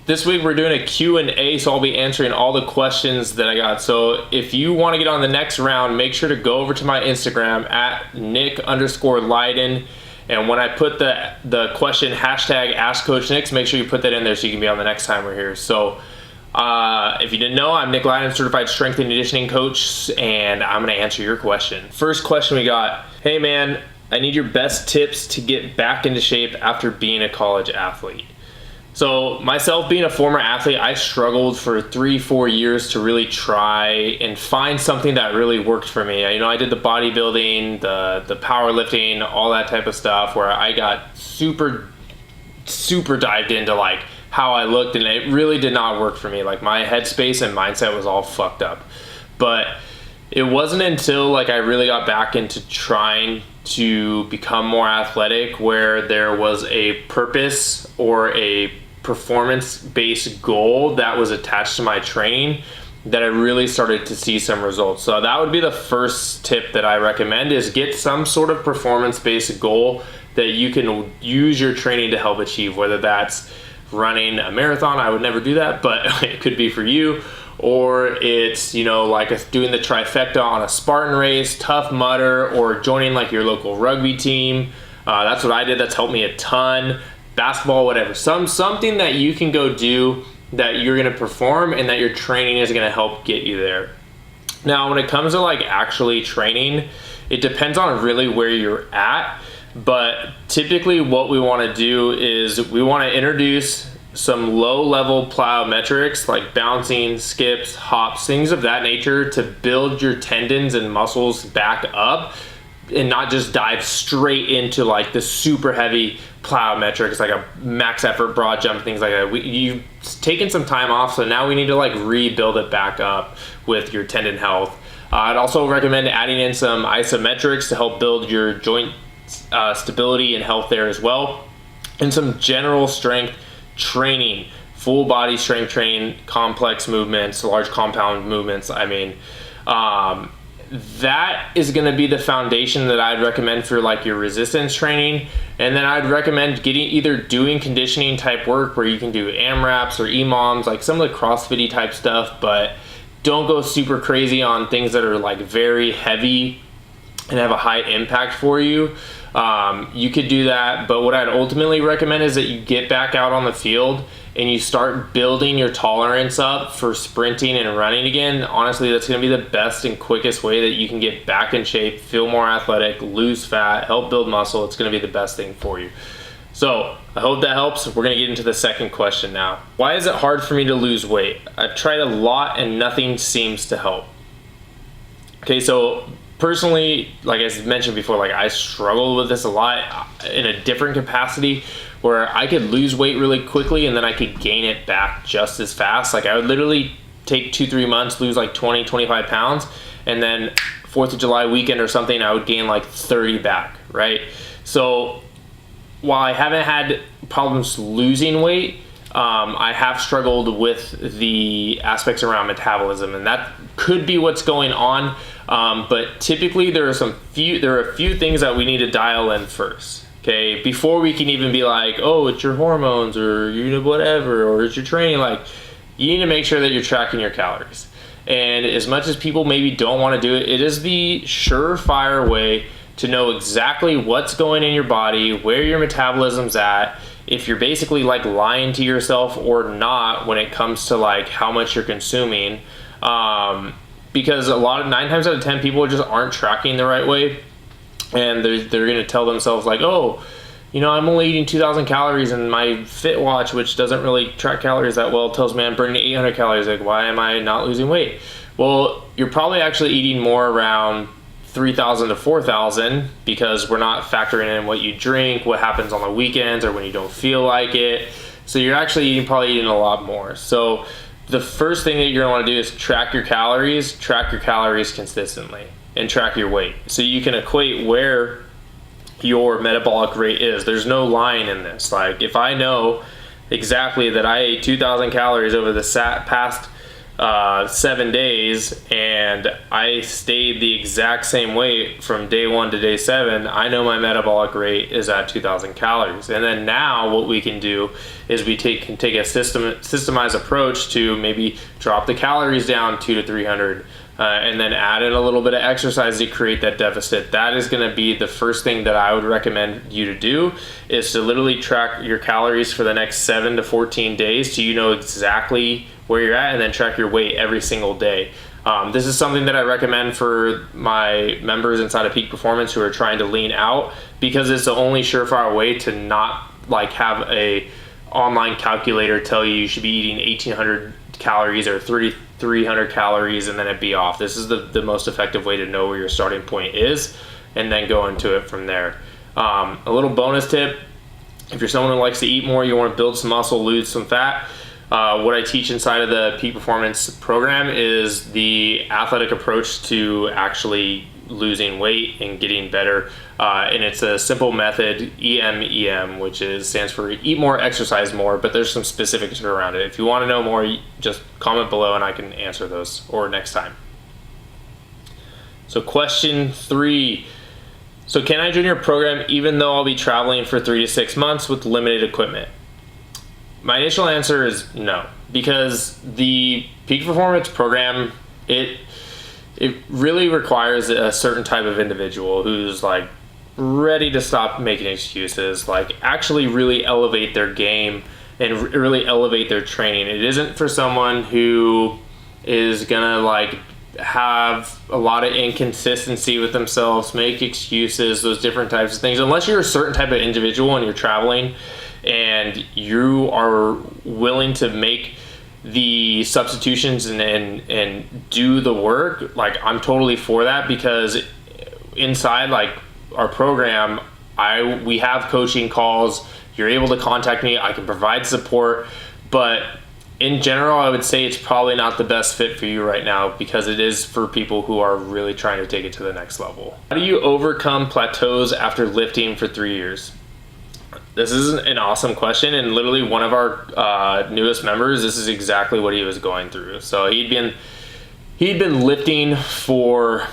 This week we're doing a Q&A, so I'll be answering all the questions that I got. So if you want to get on the next round, make sure to go over to my Instagram at Nick_Leyden. And when I put the question hashtag Ask Coach Nick, make sure you put that in there so you can be on the next time we're here. So if you didn't know, I'm Nick Leyden, certified strength and conditioning coach, and I'm going to answer your question. First question we got: hey man, I need your best tips to get back into shape after being a college athlete. So myself being a former athlete, I struggled for 3-4 years to really try and find something that really worked for me. You know, I did the bodybuilding, the powerlifting, all that type of stuff, where I got super dived into like how I looked, and it really did not work for me. Like my headspace and mindset was all fucked up. But it wasn't until like I really got back into trying to become more athletic where there was a purpose or a performance-based goal that was attached to my training that I really started to see some results. So that would be the first tip that I recommend, is get some sort of performance-based goal that you can use your training to help achieve, whether that's running a marathon. I would never do that, but it could be for you. Or it's, you know, like doing the trifecta on a Spartan race, Tough Mudder, or joining like your local rugby team. That's what I did. That's helped me a ton. Basketball, whatever. Something that you can go do that you're going to perform and that your training is going to help get you there. Now, when it comes to like actually training, it depends on really where you're at. But typically what we want to do is we want to introduce some low-level plyometrics like bouncing, skips, hops, things of that nature to build your tendons and muscles back up, and not just dive straight into like the super heavy plyometrics like a max effort broad jump, things like that. You've taken some time off, so now we need to like rebuild it back up with your tendon health. I'd also recommend adding in some isometrics to help build your joint stability and health there as well, and some general strength training, full body strength training, complex movements, large compound movements. I mean, that is going to be the foundation that I'd recommend for like your resistance training. And then I'd recommend either doing conditioning type work where you can do AMRAPs or EMOMs, like some of the CrossFit type stuff, but don't go super crazy on things that are like very heavy and have a high impact for you. You could do that, but what I'd ultimately recommend is that you get back out on the field and you start building your tolerance up for sprinting and running again. Honestly, that's going to be the best and quickest way that you can get back in shape, feel more athletic, lose fat, help build muscle. It's going to be the best thing for you. So I hope that helps. We're going to get into the second question now. Why is it hard for me to lose weight? I've tried a lot and nothing seems to help. Okay, so personally, like I mentioned before, like I struggled with this a lot in a different capacity, where I could lose weight really quickly and then I could gain it back just as fast. Like I would literally take 2-3 months, lose like 20-25 pounds, and then 4th of July weekend or something, I would gain like 30 back, right? So while I haven't had problems losing weight, I have struggled with the aspects around metabolism, and that could be what's going on. But typically there are a few things that we need to dial in first. Okay, before we can even be like, oh, it's your hormones or you know whatever, or it's your training. Like, you need to make sure that you're tracking your calories. And as much as people maybe don't want to do it, it is the surefire way to know exactly what's going in your body, where your metabolism's at, if you're basically like lying to yourself or not when it comes to like how much you're consuming. Because 9 times out of 10 people just aren't tracking the right way. And they're going to tell themselves like, oh, you know, I'm only eating 2,000 calories, and my Fit Watch, which doesn't really track calories that well, tells me I'm burning 800 calories. Like, why am I not losing weight? Well, you're probably actually eating more around 3,000 to 4,000, because we're not factoring in what you drink, what happens on the weekends or when you don't feel like it. So you're actually probably eating a lot more. So the first thing that you're going to want to do is track your calories consistently, and track your weight, so you can equate where your metabolic rate is. There's no lying in this. Like if I know exactly that I ate 2,000 calories over the past 7 days and I stayed the exact same weight from day 1 to day 7, I know my metabolic rate is at 2,000 calories. And then now what we can do is we can take a systemized approach to maybe drop the calories down 200 to 300, and then add in a little bit of exercise to create that deficit. That is going to be the first thing that I would recommend you to do, is to literally track your calories for the next 7 to 14 days so you know exactly where you're at, and then track your weight every single day. This is something that I recommend for my members inside of Peak Performance who are trying to lean out, because it's the only surefire way to not like have a online calculator tell you should be eating 1,800 calories or 3,300 calories and then it be off. This is the most effective way to know where your starting point is and then go into it from there. A little bonus tip: if you're someone who likes to eat more, you want to build some muscle, lose some fat, what I teach inside of the Peak Performance program is the athletic approach to actually losing weight and getting better. And it's a simple method, EMEM, which stands for Eat More, Exercise More, but there's some specifics around it. If you want to know more, just comment below and I can answer those, or next time. So question 3. So can I join your program even though I'll be traveling for 3 to 6 months with limited equipment? My initial answer is no, because the Peak Performance program, it really requires a certain type of individual who's like ready to stop making excuses, like actually really elevate their game and really elevate their training. It isn't for someone who is gonna like have a lot of inconsistency with themselves, make excuses, those different types of things. Unless you're a certain type of individual and you're traveling and you are willing to make the substitutions and do the work, like I'm totally for that, because inside like our program, we have coaching calls. You're able to contact me. I can provide support, but in general, I would say it's probably not the best fit for you right now, because it is for people who are really trying to take it to the next level. How do you overcome plateaus after lifting for 3 years? This is an awesome question, and literally one of our newest members, this is exactly what he was going through. So he'd been lifting for,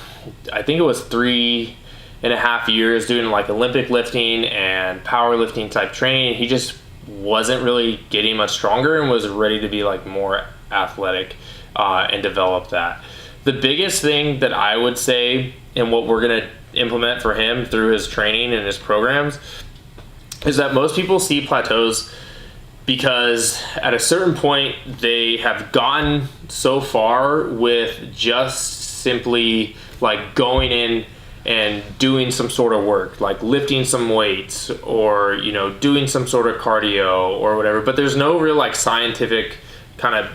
I think it was 3.5 years, doing like Olympic lifting and powerlifting type training. He just wasn't really getting much stronger and was ready to be like more athletic and develop that. The biggest thing that I would say, and what we're gonna implement for him through his training and his programs, is that most people see plateaus because at a certain point they have gotten so far with just simply like going in and doing some sort of work, like lifting some weights or, you know, doing some sort of cardio or whatever, but there's no real like scientific kind of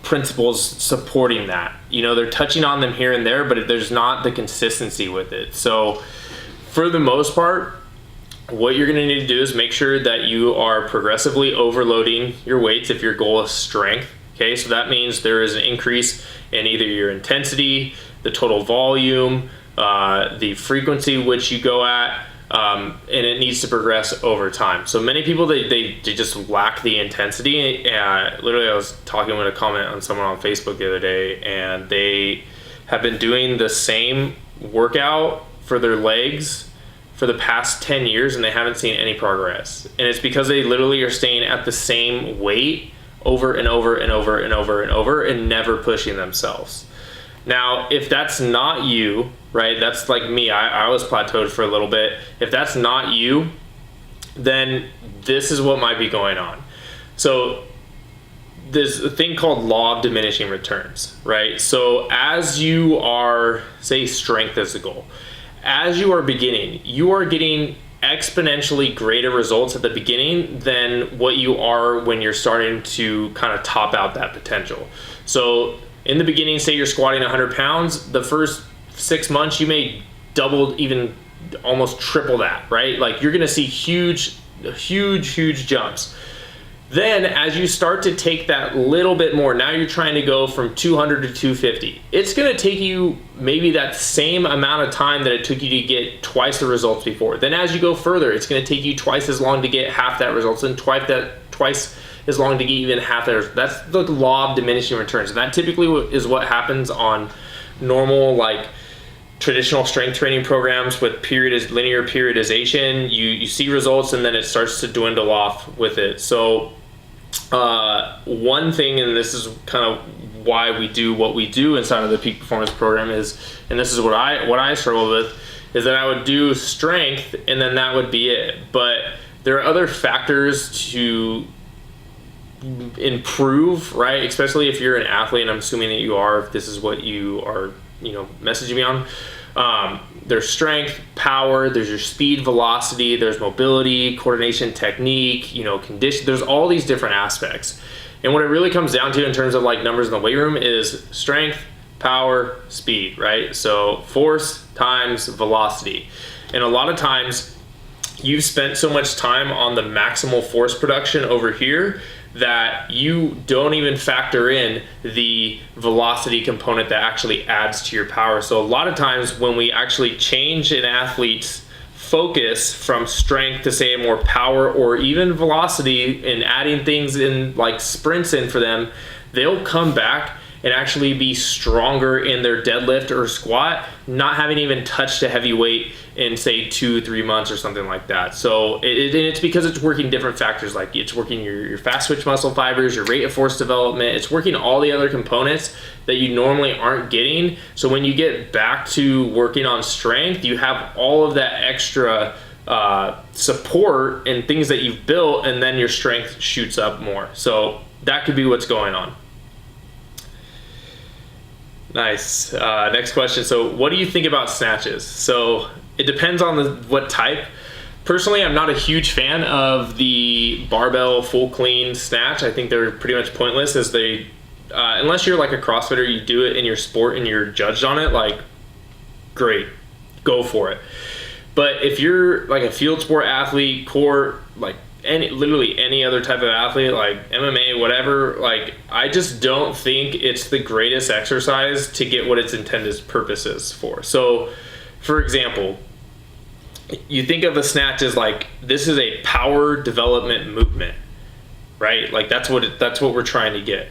principles supporting that. You know, they're touching on them here and there, but there's not the consistency with it. So for the most part, what you're going to need to do is make sure that you are progressively overloading your weights if your goal is strength. Okay, so that means there is an increase in either your intensity, the total volume, the frequency which you go at, and it needs to progress over time. So many people, they just lack the intensity. Literally, I was talking with a comment on someone on Facebook the other day, and they have been doing the same workout for their legs for the past 10 years and they haven't seen any progress. And it's because they literally are staying at the same weight over and over and over and over and over and never pushing themselves. Now, if that's not you, right, that's like me, I was plateaued for a little bit. If that's not you, then this is what might be going on. So there's a thing called law of diminishing returns, right? So as you are, say strength is the goal, as you are beginning, you are getting exponentially greater results at the beginning than what you are when you're starting to kind of top out that potential. So in the beginning, say you're squatting 100 pounds, the first 6 months you may double, even almost triple that, right? Like you're gonna see huge jumps. Then as you start to take that little bit more, now you're trying to go from 200 to 250. It's gonna take you maybe that same amount of time that it took you to get twice the results before. Then as you go further, it's gonna take you twice as long to get half that results and twice as long to get even half there. That's the law of diminishing returns. And that typically is what happens on normal, like traditional strength training programs with linear periodization. You see results and then it starts to dwindle off with it. So one thing, and this is kind of why we do what we do inside of the peak performance program, is, and this is what I struggle with, is that I would do strength and then that would be it. But there are other factors to improve, right? Especially if you're an athlete, and I'm assuming that you are, if this is what you are, messaging me on. There's strength, power, there's your speed, velocity, there's mobility, coordination, technique, condition. There's all these different aspects. And what it really comes down to in terms of like numbers in the weight room is strength, power, speed, right? So force times velocity. And a lot of times you've spent so much time on the maximal force production over here that you don't even factor in the velocity component that actually adds to your power. So a lot of times when we actually change an athlete's focus from strength to say more power or even velocity and adding things in like sprints in for them, they'll come back and actually be stronger in their deadlift or squat, not having even touched a heavy weight in say 2-3 months or something like that. So it's because it's working different factors, like it's working your fast twitch muscle fibers, your rate of force development, it's working all the other components that you normally aren't getting. So when you get back to working on strength, you have all of that extra support and things that you've built, and then your strength shoots up more. So that could be what's going on. Nice. Next question. So what do you think about snatches? So it depends on what type. Personally, I'm not a huge fan of the barbell full clean snatch. I think they're pretty much pointless, as they, unless you're like a CrossFitter, you do it in your sport and you're judged on it, like great, go for it. But if you're like a field sport athlete, court, like literally any other type of athlete, like MMA, whatever, like I just don't think it's the greatest exercise to get what its intended purpose is for. So for example, you think of a snatch as like, this is a power development movement, right? Like that's what we're trying to get.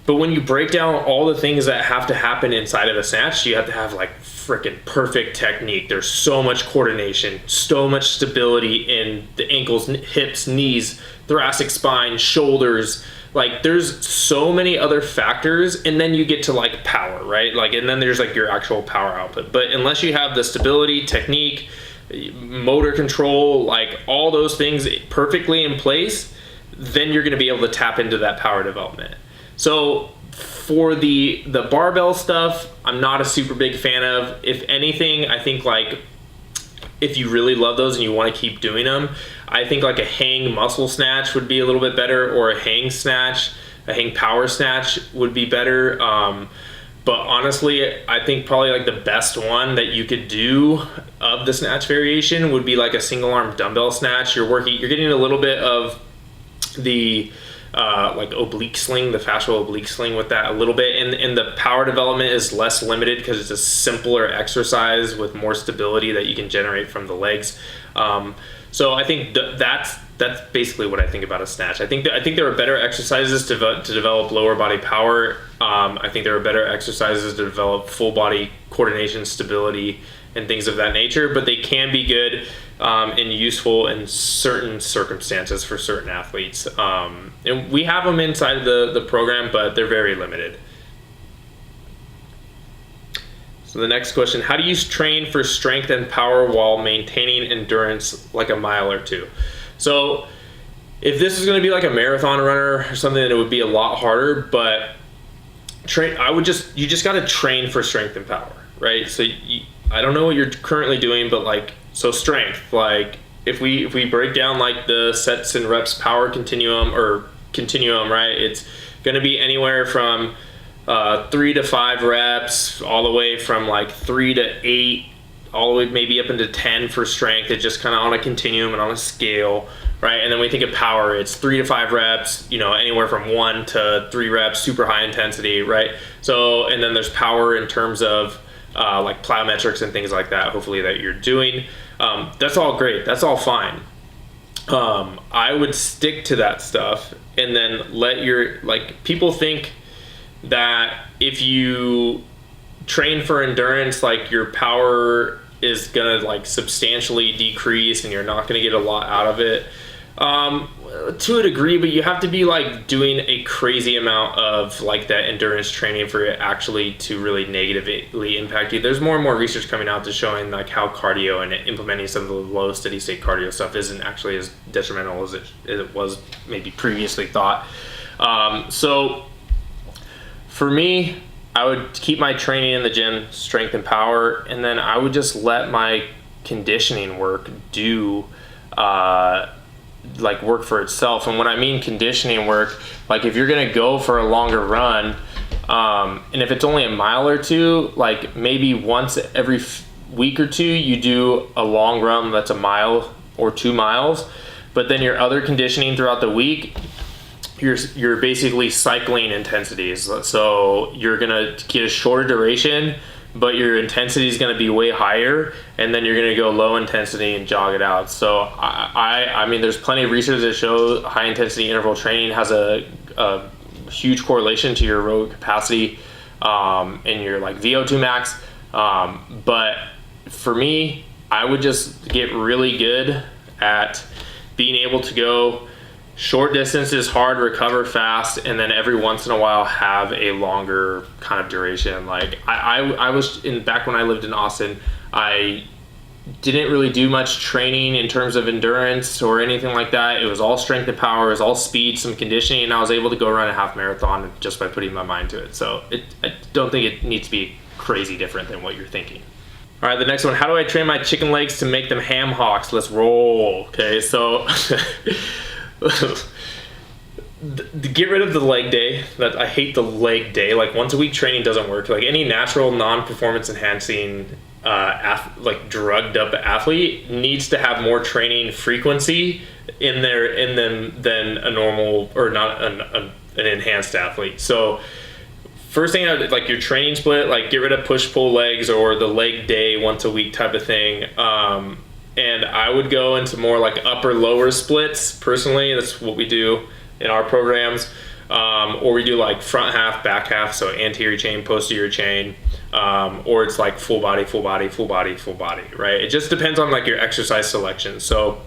But when you break down all the things that have to happen inside of a snatch, you have to have like freaking perfect technique. There's so much coordination, so much stability in the ankles, hips, knees, thoracic spine, shoulders. Like there's so many other factors, and then you get to like power, right? Like, and then there's like your actual power output. But unless you have the stability, technique, motor control, like all those things perfectly in place, then you're going to be able to tap into that power development. So for the barbell stuff, I'm not a super big fan of. If anything, I think like if you really love those and you want to keep doing them, I think like a hang muscle snatch would be a little bit better, or a hang snatch, a hang power snatch would be better. But honestly, I think probably like the best one that you could do of the snatch variation would be like a single arm dumbbell snatch. You're getting a little bit of the like oblique sling, the fascial oblique sling with that a little bit, and the power development is less limited because it's a simpler exercise with more stability that you can generate from the legs. So I think that's basically what I think about a snatch. I think there are better exercises to develop lower body power. I think there are better exercises to develop full body coordination, stability, and things of that nature, but they can be good and useful in certain circumstances for certain athletes. And we have them inside the program, but they're very limited. So the next question, how do you train for strength and power while maintaining endurance like a mile or two? So if this is going to be like a marathon runner or something, then it would be a lot harder, but you just got to train for strength and power, right? So I don't know what you're currently doing, but like, so strength, like if we break down like the sets and reps power continuum, right? It's going to be anywhere from 3 to 5 reps, all the way from like 3 to 8, all the way maybe up into 10 for strength. It's just kind of on a continuum and on a scale, right? And then we think of power, it's 3 to 5 reps, anywhere from 1 to 3 reps, super high intensity, right? So, and then there's power in terms of like plyometrics and things like that, hopefully that you're doing. That's all great. That's all fine. I would stick to that stuff, and then let your, like, people think that if you train for endurance, like, your power is gonna like substantially decrease and you're not gonna get a lot out of it. To a degree, but you have to be like doing a crazy amount of like that endurance training for it actually to really negatively impact you. There's more and more research coming out to showing like how cardio and implementing some of the low steady state cardio stuff isn't actually as detrimental as it was maybe previously thought. So for me, I would keep my training in the gym, strength and power, and then I would just let my conditioning work do like work for itself. And when I mean conditioning work, like if you're gonna go for a longer run, and if it's only a mile or two, like maybe once every week or two you do a long run that's a mile or 2 miles, but then your other conditioning throughout the week, you're basically cycling intensities. So you're gonna get a shorter duration, but your intensity is going to be way higher, and then you're going to go low intensity and jog it out. So I mean, there's plenty of research that show high intensity interval training has a huge correlation to your aerobic capacity and your like VO2 max. But for me, I would just get really good at being able to go short distances, hard, recover fast, and then every once in a while have a longer kind of duration. Like I was back when I lived in Austin, I didn't really do much training in terms of endurance or anything like that. It was all strength and power, it was all speed, some conditioning, and I was able to go run a half marathon just by putting my mind to it. So I don't think it needs to be crazy different than what you're thinking. All right, the next one, how do I train my chicken legs to make them ham hocks? Let's roll. Okay, so get rid of the leg day. That I hate the leg day. Like once a week training doesn't work. Like any natural non-performance enhancing like drugged up athlete needs to have more training frequency in them than a normal or not an enhanced athlete. So first thing, like your training split, like get rid of push-pull legs or the leg day once a week type of thing. And I would go into more like upper lower splits. Personally, that's what we do in our programs. Or we do like front half, back half, so anterior chain, posterior chain, or it's like full body, full body, full body, full body, right? It just depends on like your exercise selection. So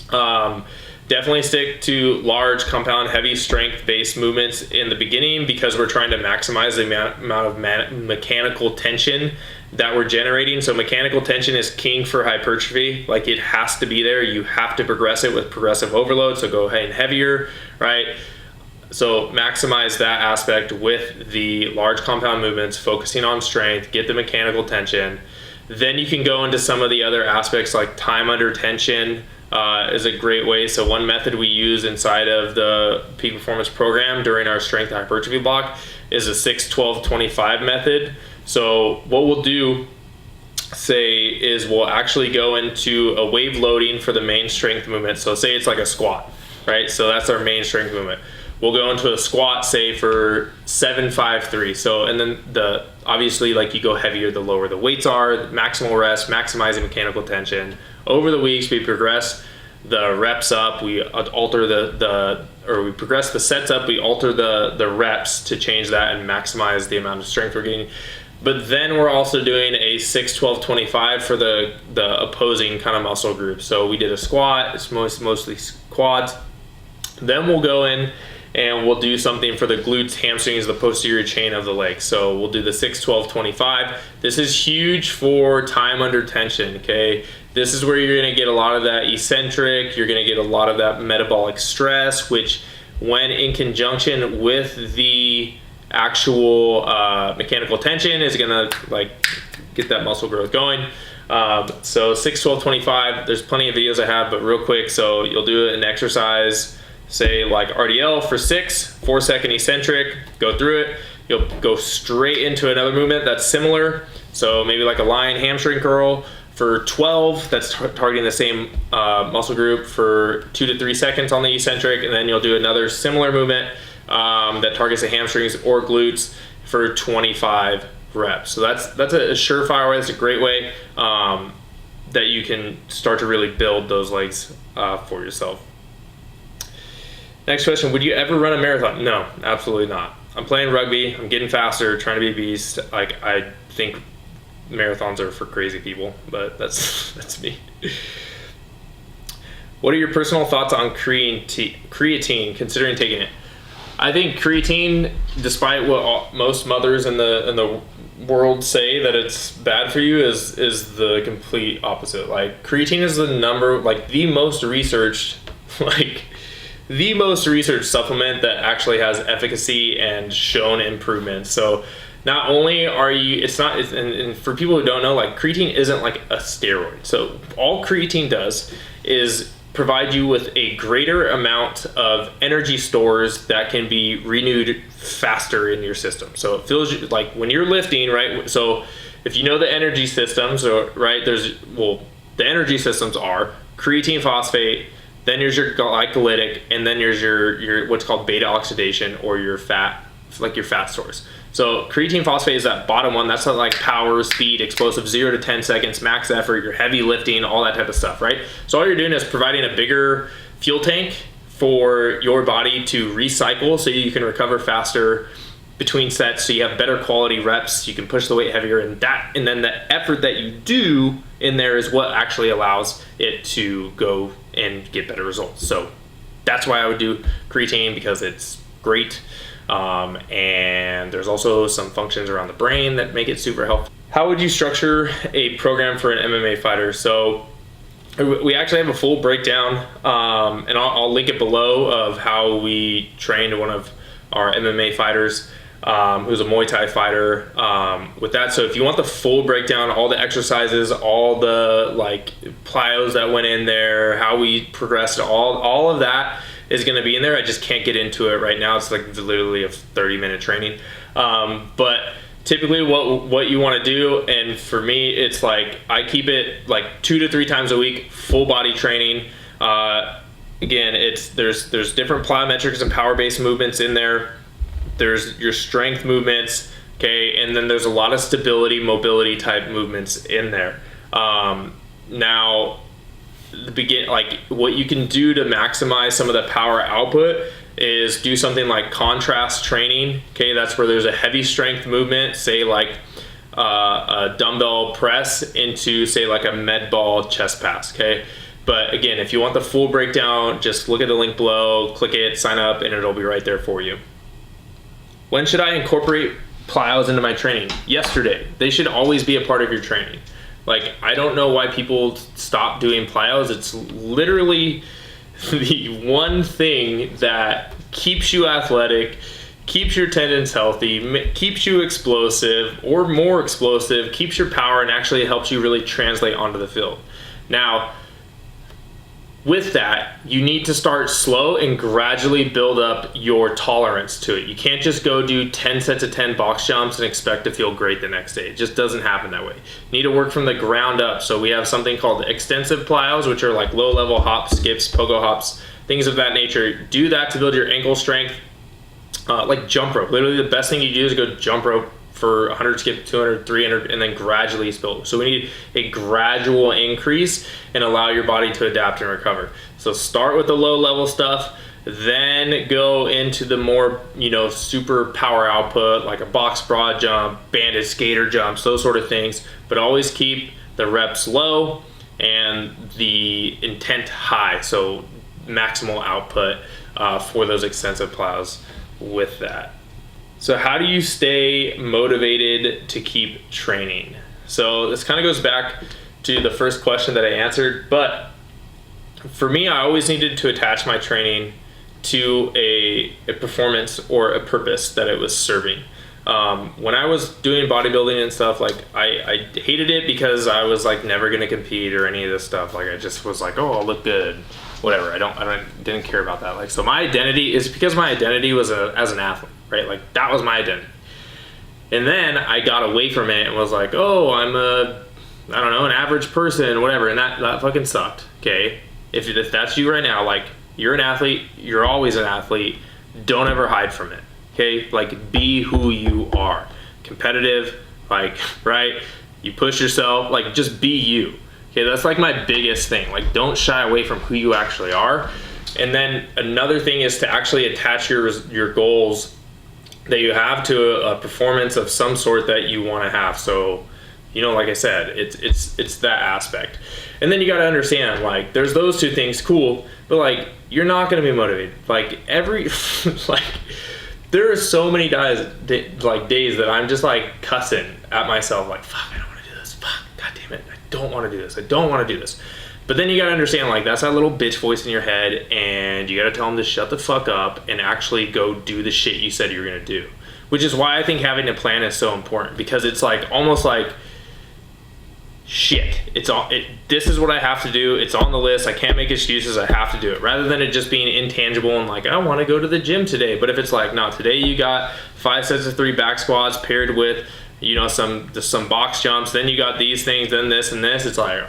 definitely stick to large compound heavy strength based movements in the beginning, because we're trying to maximize the amount of mechanical tension that we're generating. So mechanical tension is king for hypertrophy. Like it has to be there. You have to progress it with progressive overload. So go ahead and heavier, right? So maximize that aspect with the large compound movements, focusing on strength, get the mechanical tension. Then you can go into some of the other aspects like time under tension is a great way. So one method we use inside of the peak performance program during our strength hypertrophy block is a 6-12-25 method. So what we'll do, say, is we'll actually go into a wave loading for the main strength movement. So say it's like a squat, right? So that's our main strength movement. We'll go into a squat, say for 7-5-3. So, and then obviously like you go heavier, the lower the weights are, maximal rest, maximizing mechanical tension. Over the weeks, we progress the reps up, we alter we progress the sets up, we alter the reps to change that and maximize the amount of strength we're getting. But then we're also doing a 6-12-25 for the opposing kind of muscle group. So we did a squat, it's mostly quads. Then we'll go in and we'll do something for the glutes, hamstrings, the posterior chain of the leg. So we'll do the 6-12-25. This is huge for time under tension, okay? This is where you're gonna get a lot of that eccentric, you're gonna get a lot of that metabolic stress, which when in conjunction with the actual mechanical tension is gonna like get that muscle growth going. So 6-12-25, there's plenty of videos I have, but real quick, so you'll do an exercise, say like RDL for 6, 4-second eccentric, go through it. You'll go straight into another movement that's similar. So maybe like a lying hamstring curl for 12, that's targeting the same muscle group for 2 to 3 seconds on the eccentric. And then you'll do another similar movement that targets the hamstrings or glutes for 25 reps. So that's a surefire way, that's a great way. that you can start to really build those legs for yourself. Next question, would you ever run a marathon? No, absolutely not. I'm playing rugby, I'm getting faster, trying to be a beast. Like, I think marathons are for crazy people, but that's me. What are your personal thoughts on creatine, considering taking it? I think creatine, despite what most mothers in the world say that it's bad for you, is the complete opposite. Like, creatine is the most researched, the most researched supplement that actually has efficacy and shown improvement. So not only are you, and for people who don't know, like, creatine isn't like a steroid. So all creatine does is provide you with a greater amount of energy stores that can be renewed faster in your system. So it feels like when you're lifting, right? So if you know the energy systems, right, the energy systems are creatine phosphate, then there's your glycolytic, and then there's your what's called beta oxidation, or your fat, like your fat stores. So creatine phosphate is that bottom one. That's not like power, speed, explosive, 0 to 10 seconds, max effort, your heavy lifting, all that type of stuff, right? So all you're doing is providing a bigger fuel tank for your body to recycle so you can recover faster between sets, so you have better quality reps, you can push the weight heavier, and then the effort that you do in there is what actually allows it to go and get better results. So that's why I would do creatine, because it's great. And there's also some functions around the brain that make it super helpful. How would you structure a program for an MMA fighter? So we actually have a full breakdown, and I'll link it below, of how we trained one of our MMA fighters, who's a Muay Thai fighter, with that. So if you want the full breakdown, all the exercises, all the plyos that went in there, how we progressed, all of that is going to be in there. I just can't get into it right now. It's literally a 30-minute training. But typically what you want to do, and for me, it's I keep it 2 to 3 times a week, full body training. Again, there's different plyometrics and power-based movements in there. There's your strength movements, okay, and then there's a lot of stability, mobility type movements in there. Now, what you can do to maximize some of the power output is do something like contrast training. Okay, that's where there's a heavy strength movement, say a dumbbell press into, say, a med ball chest pass. Okay, but again, if you want the full breakdown, just look at the link below, click it, sign up, and it'll be right there for you. When should I incorporate plyos into my training? Yesterday. They should always be a part of your training. I don't know why people stop doing plyos. It's literally the one thing that keeps you athletic, keeps your tendons healthy, keeps you explosive or more explosive, keeps your power, and actually helps you really translate onto the field. Now, with that, you need to start slow and gradually build up your tolerance to it. You can't just go do 10 sets of 10 box jumps and expect to feel great the next day. It just doesn't happen that way. You need to work from the ground up. So we have something called extensive plyos, which are low-level hops, skips, pogo hops, things of that nature. Do that to build your ankle strength. Jump rope. Literally the best thing you do is go jump rope for 100, skip 200, 300, and then gradually build. So we need a gradual increase and allow your body to adapt and recover. So start with the low level stuff, then go into the more, super power output, like a box broad jump, banded skater jumps, those sort of things. But always keep the reps low and the intent high. So maximal output for those extensive plyos with that. So how do you stay motivated to keep training? So this kind of goes back to the first question that I answered, but for me, I always needed to attach my training to a performance or a purpose that it was serving. When I was doing bodybuilding and stuff, I hated it because I was never gonna compete or any of this stuff. I just was oh, I'll look good, whatever. I didn't care about that. So my identity is because my identity was as an athlete. Right? That was my identity. And then I got away from it and was oh, I'm an average person, whatever. And that fucking sucked. Okay. If that's you right now, you're an athlete, you're always an athlete. Don't ever hide from it. Okay. Be who you are. Competitive, right? You push yourself, just be you. Okay, that's like my biggest thing. Like, don't shy away from who you actually are. And then another thing is to actually attach your goals that you have to a performance of some sort that you want to have. So, you know, like I said, it's that aspect. And then you got to understand, like, there's those two things, cool, but like, you're not going to be motivated. Like like, there are so many days that I'm just like cussing at myself, like, fuck, I don't want to do this. Fuck, god damn it, I don't want to do this. I don't want to do this. But then you got to understand, like, that's that little bitch voice in your head, and you got to tell them to shut the fuck up and actually go do the shit you said you were going to do. Which is why I think having a plan is so important, because it's like almost like, shit, this is what I have to do. It's on the list. I can't make excuses. I have to do it, rather than it just being intangible and like, I want to go to the gym today. But if it's like, no, today you got 5 sets of 3 back squats paired with, you know, some box jumps, then you got these things, then this and this, it's like,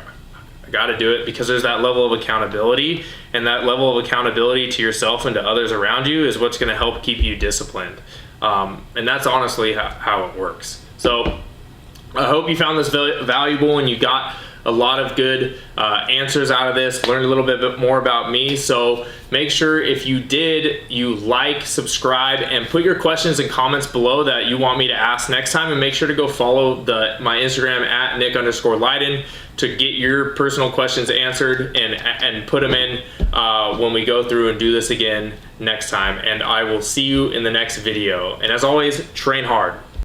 I got to do it, because there's that level of accountability, and that level of accountability to yourself and to others around you is what's going to help keep you disciplined. And that's honestly how it works. So I hope you found this valuable and you got a lot of good answers out of this, learned a little bit more about me. So make sure if you did, you like, subscribe, and put your questions and comments below that you want me to ask next time. And make sure to go follow my Instagram at Nick_Leyden to get your personal questions answered and put them in when we go through and do this again next time. And I will see you in the next video. And as always, train hard.